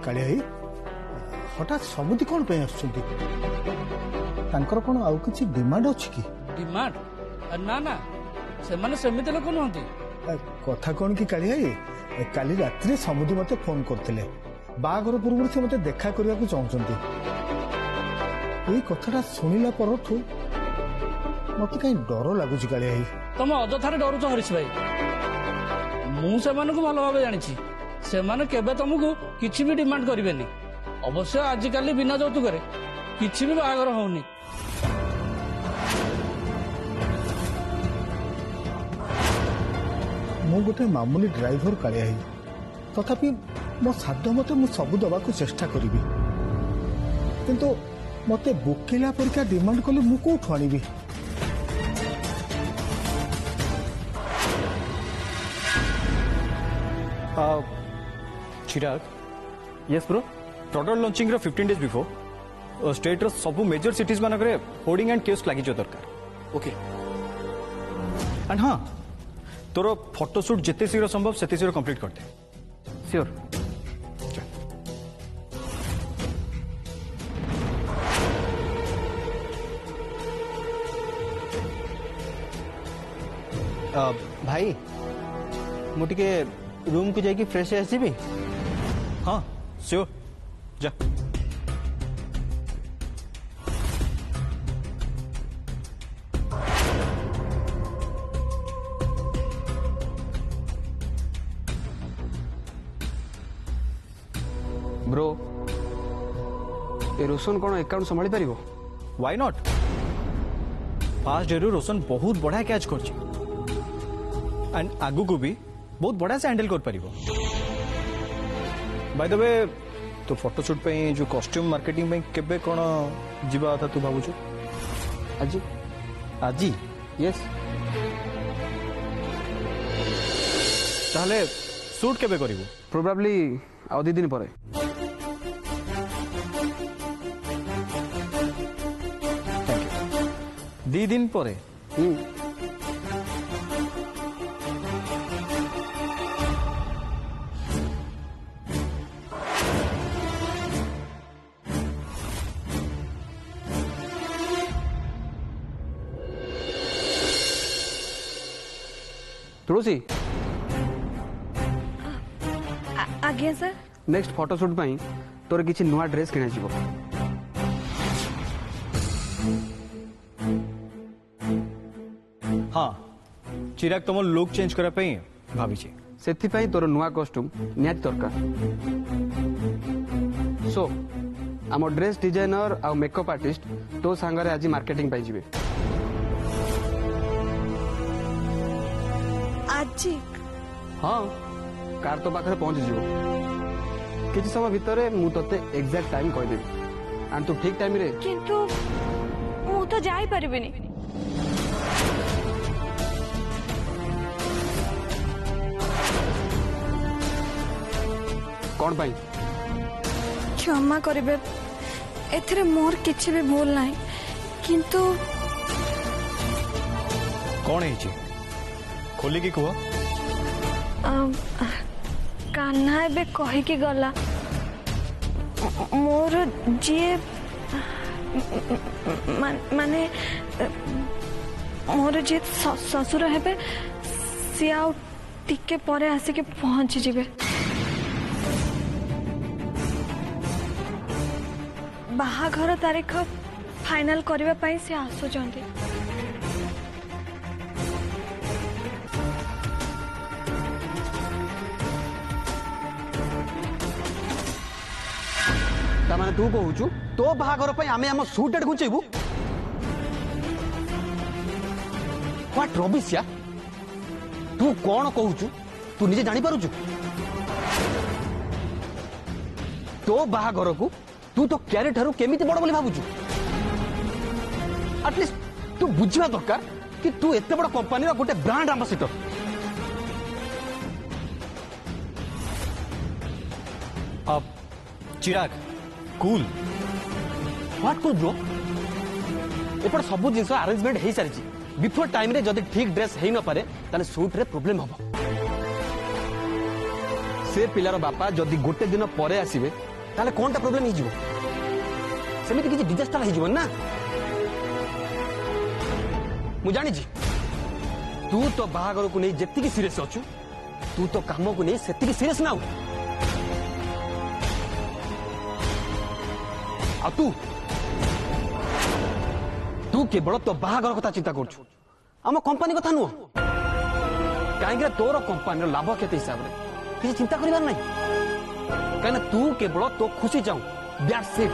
काली भाई हठात समुदी कौन पे आसुछंती तांकर कौन आउ किछि डिमांड अछि कि डिमांड ना ना से माने सेमिते लोक नहंती कथा कौन कि काली भाई काली रात्रि समुदी मते फोन करथिले बागर पूर्व से मते देखा करबा को चाहउछंती एई कथाटा सुनिला परठू मते कहीं डर लागुछि काली भाई तुम अजथारे डरुछ हरीश भाई मु से माने को भलो भाबे जानिछि से माने केबे तुमको किछि भी डिमांड करिवेनी अवश्य आजिकल बिना यौतुक किसी भी बाहागर होनी मु गोटे मामूली ड्राइवर कालिया तथापि मो साध्य मते मु सब दबा को चेष्टा करी किंतु मते बुकिला परिका डिमांड कले मु कोठु आनिबी Chirag yes bro product launching 15 days before state रो सब मेजर सिटीज मानकरे होर्डिंग एंड कियोस्क लागि जो दरकार ओके एंड हां तोर फोटोशूट जिते शीघ्र संभव सेते शीघ्र कंप्लीट करते श्योर भाई मुटिके रूम को जाके फ्रेश आसीबी हाँ श्योर जा ब्रो ए रोशन कौन अकाउंट संभाली पारिबो व्हाई नॉट फास्ट डे रोशन बहुत बड़ा कैच करछि एंड आगु को भी बहुत बड़ा से हैंडल कर पारिबो बाय द वे तो फोटोशूट पे जो कॉस्ट्यूम मार्केटिंग में केबे कोन जीवा था तू भाबुछु आज आज यस ताहले शूट केबे करिवो प्रोबेबली आउ 2 दिन परे दी दिन परे तुलसी आज्ञा सर नेक्स्ट फोटोशूट पाई तोर किछि नुआ ड्रेस किना जीवो हाँ चिराग तुम लुक चेंज करा पई भाभी छी सेथि पाई तोर नुआ कॉस्ट्यूम नियत दरकार सो आम ड्रेस डिजाइनर आ मेकअप आर्टिस्ट तो सांगरे आज मार्केटिंग पाई जिवे आज हाँ कार तो पाखे पहुंच जीवो किछि समय भितरे मु तते एग्जैक्ट टाइम कहि देबी एंड तू ठीक टाइम रे किंतु मु तो जाई परिबिनी कौन पाई क्षमा करिबे एथरे मोर किछि भी भूल नाही किंतु कौन है छी खोली की कुआ कान्हा एबे कहि के गला मोर जे माने मोर जे ससुर हेबे सी आउ टिके परे आसी के पहुंची जिबे बाहाघर तारीख फाइनल करबा पई से आसुचंती माने तू कहूचु तो बाहाघर पई आमे हम शूट डेट घुचेबू व्हाट रबिसिया तू कौन कहूचु तू निजे जानी पारुचु तो बाहाघर को तू तो क्यारी ठारू केमिति बड़ बोली भाबुचु एटलीस्ट तू बुझिबा दरकार कि तू एते बड़ कंपनी रो गोटे ब्रांड एम्बेसडर अब चिराग कूल व्हाट कूल ब्रो एपट सब जिनस अरेंजमेंट हो सारी बिफोर टाइम रे जदि ठीक ड्रेस हो न पारे ताले शूट रे प्रॉब्लम हम से पिलार बापा जदि गोटे दिन परे आसीबे ताले कोनटा प्रॉब्लम ही जीवो सेमिति किछि डिजास्टर ही जीवन ना मु जानी जी तू तो बाहागर को नहीं जेति की सीरियस अछु तू तो काम को नहीं सेति की सीरियस ना आ तू केवल तो बाहागर कथा चिंता करछु आम कंपनी कथा नुह कहीं तोर कंपनी लाभ क्षति हिसाब से किसी चिंता करिवार नहीं कहीं तू केवल तो खुशी चाहू दैट्स इट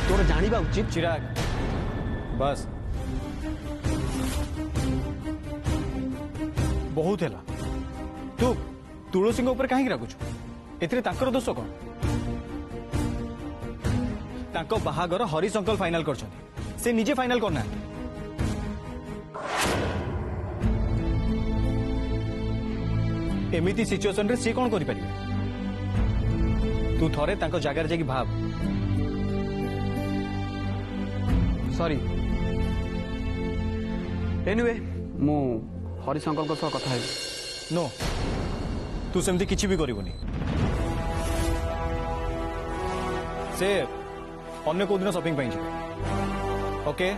तोर जानिबा उचित चिराग बस बहुत है तू तुलसी ऊपर कहीं रागुच एथिरे तांकर दोष कौन तांको बाहागर हरीश अंकल फाइनल करछन्ती से निजे फाइनल करना एमिति सिचुएशन रे से कौन करि परिबे तू थरे तांको जागार जाकी भाव सॉरी एनीवे मु हरीश अंकल को कथा है नो तू सेमती किछि भी करिवनी से अन्य को दिन शॉपिंग पाई ओके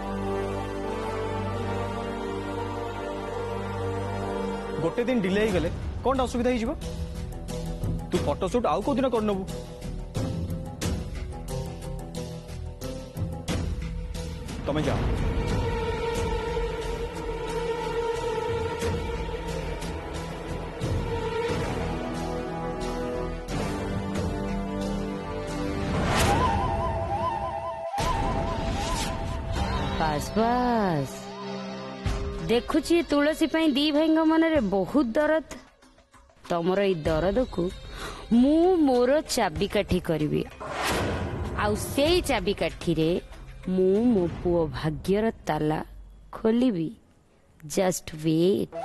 गोटे दिन डिले ही गले कौन असुविधा ही तू फोटोशूट आउ को दिन कर नबू तमें जाओ बस बस देखुची तुलसी पाई दी भाई मन रे बहुत दर्द तमर ई दर्द को मु मोर चाबिकाठी करी आउ से चाबिकाठी रे मु मो पुओ भाग्यर ताला खोलिबी जस्ट वेट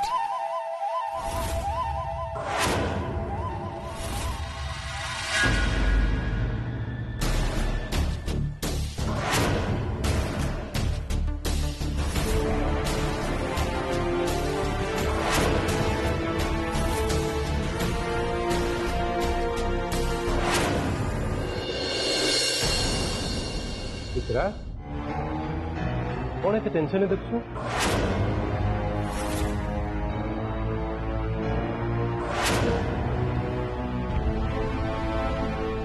चित्रा कौन एते टेंशन देखु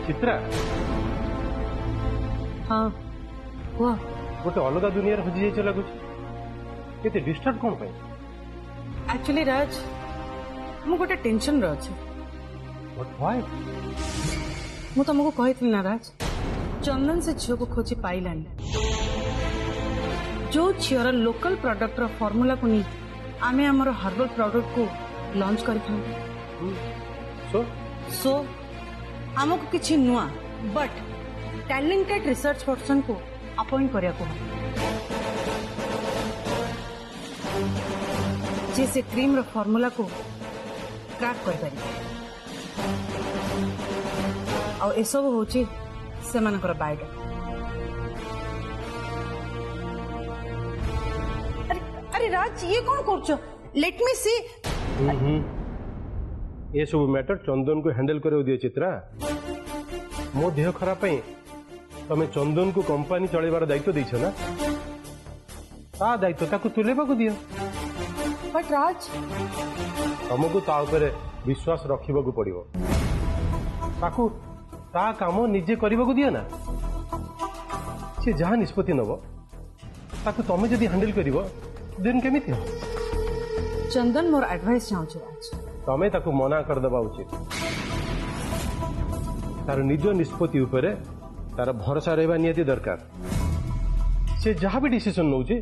चित्रा हाँ हुआ गोटे अलग दुनिया हजि जाइछ लगुच केते डिस्टर्ब कौन पे एक्चुअली राज मु गोटे टेंशन रे अछि व्हाट व्हाई मु तुमको कहिथिल ना राज चंदन से झील को खोजी पाइलानी जो झीर लोकल प्रोडक्ट फॉर्मूला को नहीं आमे हमर हर्बल प्रोडक्ट को लॉन्च कर सो हमको किसी नुआ बट टैलेंटेड रिसर्च पर्सन को अपॉइंट करिया को जे से क्रीम रो फॉर्मूला को क्रैक कर पारी आ ए सब होची से मानकर बायोडा अरे राज ये कौन करछो लेट मी सी ये सब मैटर चंदन को हैंडल कर दियो चित्रा मो देह खराब पई तमे चंदन को कंपनी चलेबार दायित्व देछ ना ता दायित्व ताको तुलेबा को दियो बट राज हमको ता ऊपर विश्वास रखिबा को पड़िबो ताको ता काम निजे करबा को दियो ना से जहां निष्पत्ति नबो ताको तमे जदी हैंडल करिवो देन केमिति चंदन मोर एडवाइस चाहू राज तमे ताको मना कर दबा उचित तार निज निष्पत्ति उपरे तार भरोसा रहबा नियति दरकार से जहां भी डिसीजन नउचे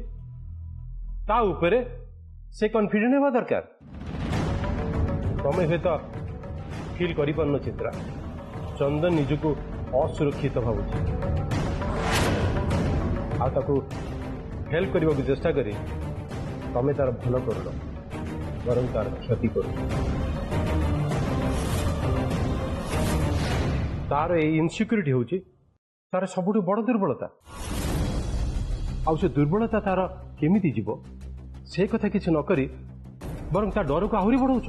ता उपरे से कॉन्फिडेंट हेबा दरकार तमे हे तो फील करि पन्न चित्रा चंदन निजको असुरक्षित भावुची आ ताको हेल्प करबा को चेष्टा करी तमे तार भलो करलो वरन तार क्षति करो तार ए इनसिक्योरिटी होची तार सबुठु बड़ दुर्बलता आउ से दुर्बलता तार केमिति जीव से कथा किसी न करी बरं ता डर को आहरी बढ़ाऊच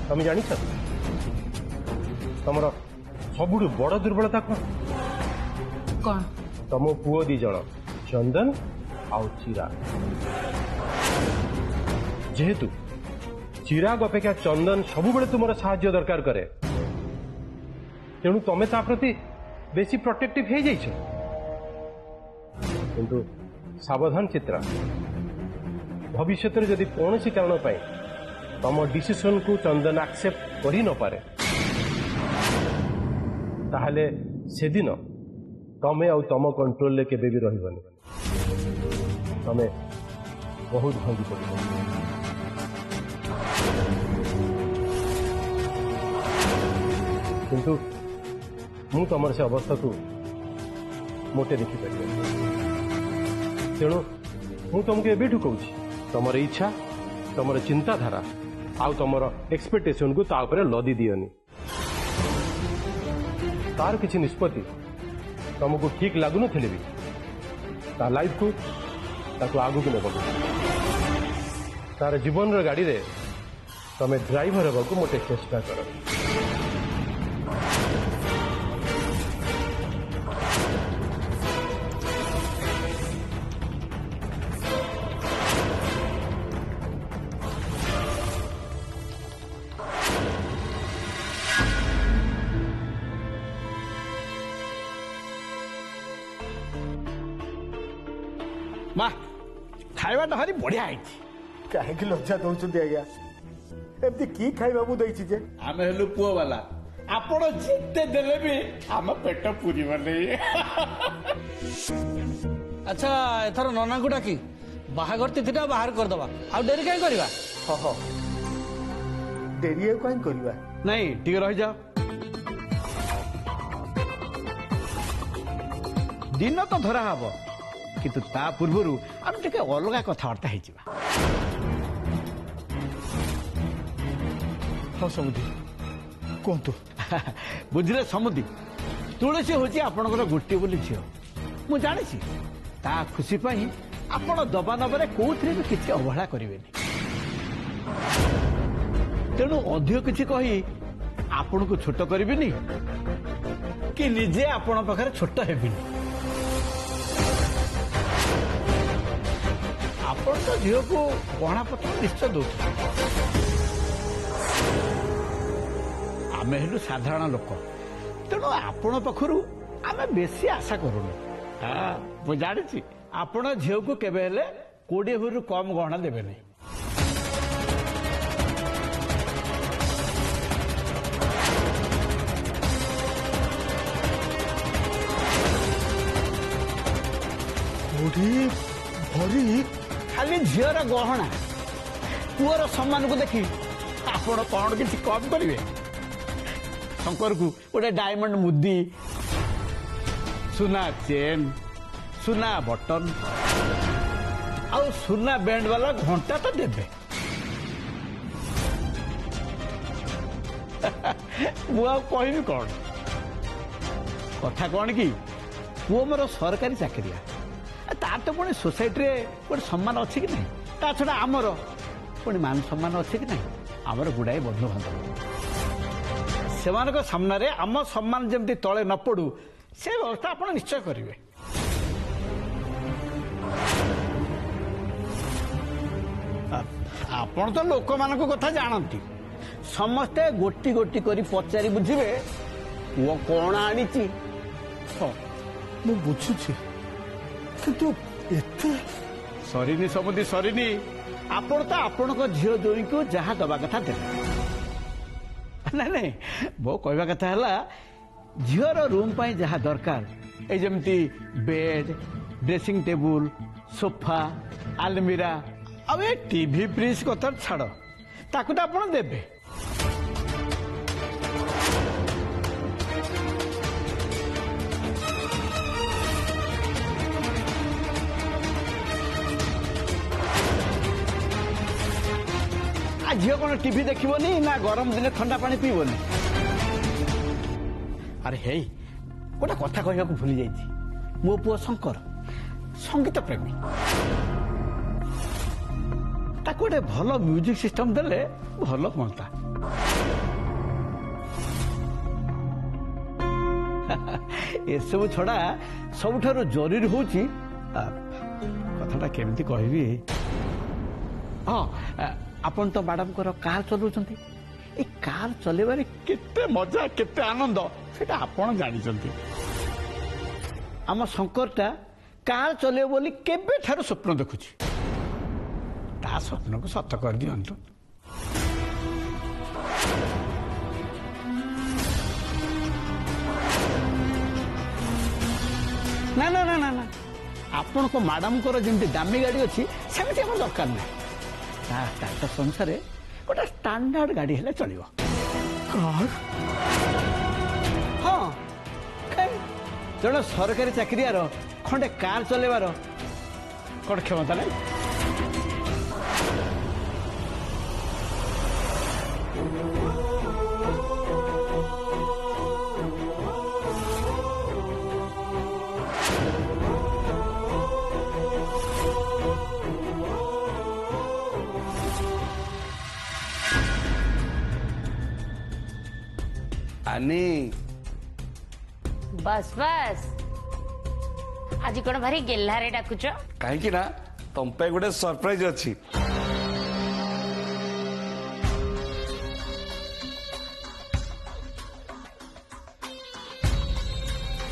तुम जान तुम सबुठ बड़ दुर्बलता कौन कौन तुम पुओ दी जन चंदन आउ चिराग जेहेतु चिराग अपेक्षा चंदन सब तुम साहाय्य दरकार करे तेणु तुम्हें ता प्रति बेसी प्रोटेक्टिव हो जाइछ किंतु सावधान चित्रा भविष्य में जदि कौन कारण पाए तुम डिसीजन को चंदन एक्सेप्ट करि न पारे ताहले से दिन तमें आउ तुम कंट्रोल ले केबे भी रहिबनी तमें बहुत भांगी पड़े किंतु मु तुम से अवस्था को मोटे देखिपर तेणु मु तुमको एबेठू कहूँ तुम इच्छा तुम चिंताधारा आउ तुम एक्सपेक्टेशन को ता उपरे लदी दियनी तार किसी निष्पत्ति तुमको ठीक लगुन भी ता लाइफ को ताको आगु को नब तार जीवन गाड़ी रे तमें ड्राइवर होगा मोटे चेष्टा कर माँ खाइबाटा भारी बढ़िया है कहीं लज्जा दौरान आज्ञा एमती कि खाइबा जे आम हेलु पुओ वाला आपण जिते देले भी आम पेट पूरीब नहीं अच्छा एथर नना को डाकी बाहागर तिथिटा बाहर करदबा आ डेरी काई करबा हो डेरी कहीं करवा नहीं ठीक रही जाओ दिन तो धरा हब किंतु ता पूर्व आम टे अलग कथबार्ता हो हाँ समुद्री कहतु बुझले समुद्री तुलसी हूँ आपणकर गोटे बोली झील मु जानी ता खुशी आपण दबा नबारे कौन भी किसी अवहेला करेंगे तेणु अधिक किसी कही आपण को छोट करी कि निजे आपण पाखे छोट हेबिनी आपण तो झील को गहना पत्र निश्चय दौ आमे हेलु साधारण लोक तेणु आपण पाखरु आमे बेसी आशा करूनु हाँ मुझे जानी आपण झील को केबे हेले 20 भरू कम गहना देबे नहीं भरी खाली झीर गहना पुअर सम्मान को देखी आपण कौन किसी कम करेंगे शंकर को गोटे डायमंड मुदी सुना चेन सुना बटन आउ सुना बैंड वाला घंटा तो देबे मुझे कौन कथा कौन कि पुओ मोर सरकारी चाकरिया तार तो पुणी सोसाइटी रे गोटे सम्मान अच्छी कि नहीं ता छड़ा आमर पुणी मान सम्मान अच्छी कि नहीं आमर गुड़ाए बंधु बांधव से सामने रे आम सम्मान जमती तले न पड़ू से व्यवस्था आप निश्चय करेंगे आपण तो लोक मान कथा जानती समस्ते गोटी गोटी करी पचारि बुझे वो कौन आनी बुझुची किंतु एते सरीनी समुदी सरीनी आपण तो आपण को झील जोई को जहाँ दबा कथा दे नहीं नहीं मो कहवा कथा है झीर रूम पाई जहाँ दरकार ए जमती बेड ड्रेसिंग टेबुल सोफा आलमीरा अब ये टीवी फ्रिज कथा छाड़ ताकू तो आपण देबे झील कौन टीवी देखनी ना गरम दिन ठंडा पानी पीबनी अरे हे गोटे कथा कहवा भूली जाइए ମୋ ପୁଅ ଶଙ୍କର ସଙ୍ଗୀତ ପ୍ରେମୀ ତାକୁ ଗୋଟେ ଭଲ ମ୍ୟୁଜିକ ସିଷ୍ଟମ ଦେଲେ ଭଲ ହୁଅନ୍ତା। ଏସବୁ ଛଡା ସବୁଠାରୁ ଜରୁରୀ ହଉଛି କଥାଟା କେମିତି କହିବି ହଁ ଆପଣ ତ ମ୍ୟାଡାମଙ୍କର କାର ଚଲାଉଛନ୍ତି ଏ କାର ଚଲେଇବାରେ କେତେ ମଜା କେତେ ଆନନ୍ଦ ସେଟା ଆପଣ ଜାଣିଛନ୍ତି। ଆମ ଶଙ୍କରଟା କାର ଚଲେଇବ ବୋଲି କେବେଠାରୁ ସ୍ୱପ୍ନ ଦେଖୁଛି ତା ସ୍ୱପ୍ନକୁ ସତ କରିଦିଅନ୍ତୁ। ନା ନା ନା ନା ନା ଆପଣଙ୍କ ମ୍ୟାଡାମଙ୍କର ଯେମିତି ଦାମୀ ଗାଡି ଅଛି ସେମିତି ଆମର ଦରକାର ନାହିଁ। ତା ଷ୍ଟାଟସ୍ ଅନୁସାରେ ଗୋଟେ ଷ୍ଟାଣ୍ଡାର୍ଡ ଗାଡି ହେଲେ ଚଳିବ। ହଁ ଜଣେ ସରକାରୀ ଚାକିରିଆର ଖଣ୍ଡେ କାର ଚଲେଇବାର କଣ କ୍ଷମତା ନାହିଁ? ଆନି बस बस आज कौन भारी गेल्हारे डाकुच कहीं ना तुम पे गोटे सरप्राइज अच्छी।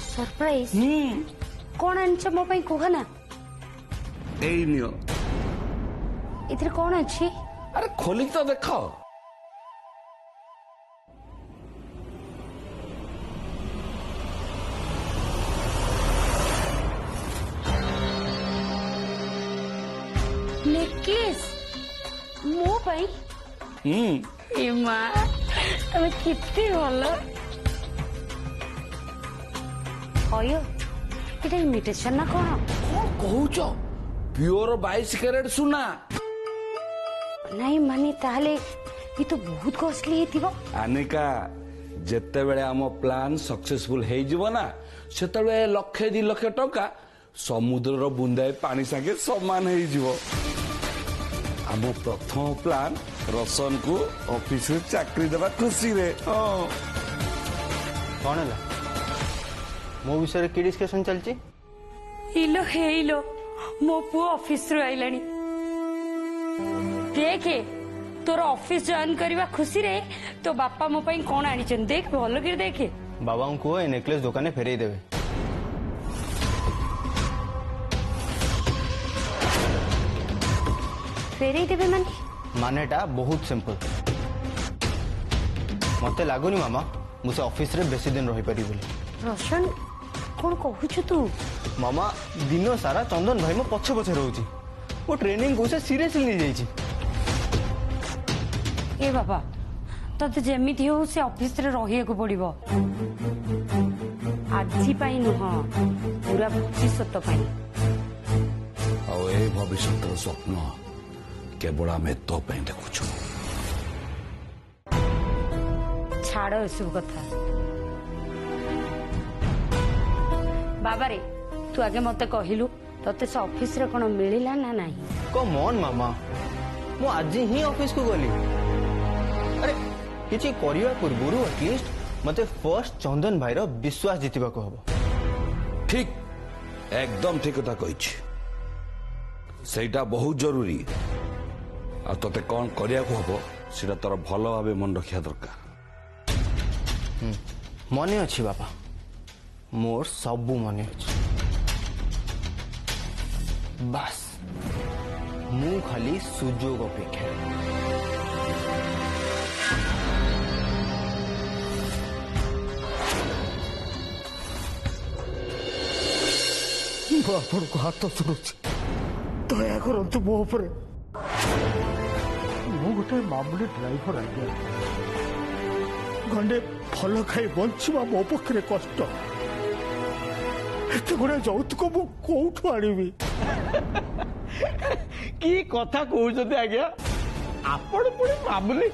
सरप्राइज कौन आनिछ मो पई कह ना एई नियो इधर कौन अच्छी अरे खोलिक तो देखो नेकिस मो पई ए मां तमे कितनी भलो अयो इटा इमिटेशन ना कोन कौन कहूच प्योर 22 कैरेट सुना नहीं मानी ताले ये तो बहुत कॉस्टली हेतिबो। आनिका जेते बेले आम प्लान सक्सेसफुल हे जीवो ना सेते लक्षे 2 लाख टका समुद्रर बुंदाए पानी संगे समान हे जीवो। आम प्रथम प्लान रसन को ऑफिस रे चाकरी देवा खुशी रे। कौन है मो विषय की डिस्कशन चलची हिलो हेलो मो पुओ ऑफिस रो आइलानी देखे तोर ऑफिस जॉइन करवा खुशी रे तो बापा मो पई कोन आनी छन देख भलो कर देखे बाबा को ए नेकलेस दुकान फेरई देवे फेरई देवे मानेटा बहुत सिंपल मते लागुनी मामा मुझे ऑफिस रे बेसी दिन रही पारी बोली। रोशन कौन कहूछु तू मामा दिन सारा चंदन भाई मो पछे पछे रहउची वो ट्रेनिंग को से सीरियसली नहीं जाईची। ए बाबा तते जेमिति हो से ऑफिस रे रहिए को पड़िबो आजी पाई नुह पूरा भविष्यत पाई आ ए भविष्यत स्वप्न केवल आम तो देखुछु छाड़ सब कथा बाबा रे तू आगे मते कहलु तते से ऑफिस रे कोन मिलिला ना नाही कम ऑन मामा मु आज ही ऑफिस को गली अरे किछि करिया पूर्वरु एटलीस्ट मते फर्स्ट चंदन भाई रो विश्वास जितिबा को हबो। ठीक एकदम ठीक कथा कहि सेटा बहुत जरूरी आ तते कौन करिया को हबो सेटा तोर भलो भाबे मन रखिया दरकार। मने अच्छी बापा मोर सबू मने अच्छी बस मु खाली सुजोग अपेक्षा आपण को हाथ सुरुची दया करंतु मो ऊपर मो गोटे मामूली ड्राइवर आज्ञा गंडे फल खाई बंचवा मो पखरे कष्ट एते गुडा यौतुक मु कोठु आनिबी की कथा कहउछते आज्ञा आपण पुणी मामूली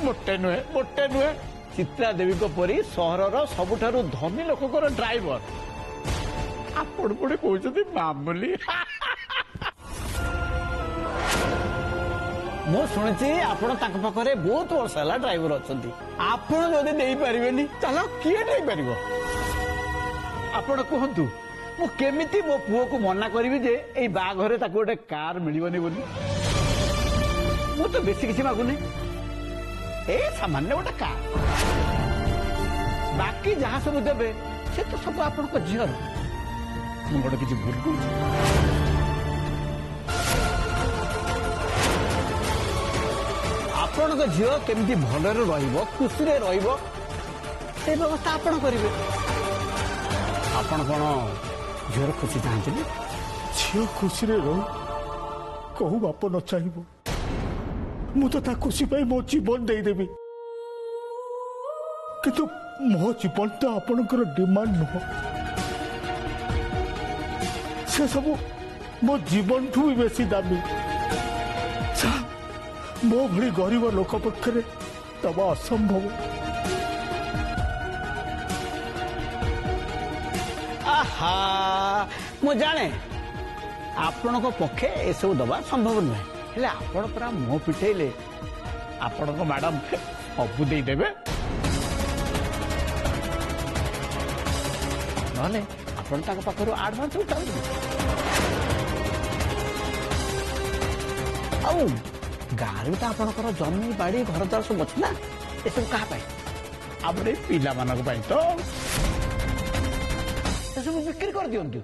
मोटे नुहे चित्रा देवी को परी सहरर सबुठारु धनी लोककर ड्राइवर ଆପଣ ପୁଣି କହୁଛନ୍ତି ମାମୁଲି। ମୁଁ ଶୁଣିଛି ଆପଣ ତାଙ୍କ ପାଖରେ ବହୁତ ବର୍ଷ ହେଲା ଡ୍ରାଇଭର ଅଛନ୍ତି। ଆପଣ ଯଦି ନେଇପାରିବେନି ତାହେଲେ କିଏ ନେଇପାରିବ? ଆପଣ କୁହନ୍ତୁ ମୁଁ କେମିତି ମୋ ପୁଅକୁ ମନା କରିବି ଯେ ଏଇ ବାହାଘରେ ତାକୁ ଗୋଟେ କାର ମିଳିବନି ବୋଲି? ମୁଁ ତ ବେଶୀ କିଛି ମାଗୁନି, ଏଇ ସାମାନ୍ୟ ଗୋଟେ କାର। ବାକି ଯାହା ସବୁ ଦେବେ ସେ ତ ସବୁ ଆପଣଙ୍କ ଝିଅର। ମୁଁ ଗୋଟେ କିଛି ଭୁଲ କରୁଛି? ଆପଣଙ୍କ ଝିଅ କେମିତି ଭଲରେ ରହିବ, ଖୁସିରେ ରହିବ, ସେ ବ୍ୟବସ୍ଥା ଆପଣ କରିବେ। ଆପଣ କଣ ଝିଅର ଖୁସି ଚାହାନ୍ତିନି? ଝିଅ ଖୁସିରେ ରହୁ, କହୁ ବାପ ନ ଚାହିଁବ, ମୁଁ ତ ତା ଖୁସି ପାଇଁ ମୋ ଜୀବନ ଦେଇଦେବି। କିନ୍ତୁ ମୋ ଜୀବନଟା ଆପଣଙ୍କର ଡିମାଣ୍ଡ ନୁହଁ। ସେ ସବୁ ମୋ ଜୀବନଠୁ ବି ବେଶୀ ଦାମୀ। ମୋ ଭଳି ଗରିବ ଲୋକ ପକ୍ଷରେ ଦେବା ଅସମ୍ଭବ। ଆହା, ମୁଁ ଜାଣେ ଆପଣଙ୍କ ପକ୍ଷେ ଏସବୁ ଦେବା ସମ୍ଭବ ନୁହେଁ। ହେଲେ ଆପଣ ପୁରା ମୁହଁ ପିଠେଇଲେ ଆପଣଙ୍କ ମ୍ୟାଡାମ ସବୁ ଦେଇଦେବେ। ନହେଲେ ଆପଣ ତାଙ୍କ ପାଖରୁ ଆଡଭାନ୍ସ ଉଠାନ୍ତୁ। ଆଉ ଗାଁରେ ତ ଆପଣଙ୍କର ଜମି ବାଡି ଘର ଦ୍ୱାର ସବୁ ଅଛି ନା, ଏସବୁ କାହା ପାଇଁ? ଆମର ଏଇ ପିଲାମାନଙ୍କ ପାଇଁ ତ। ଏସବୁ ବିକ୍ରି କରିଦିଅନ୍ତୁ।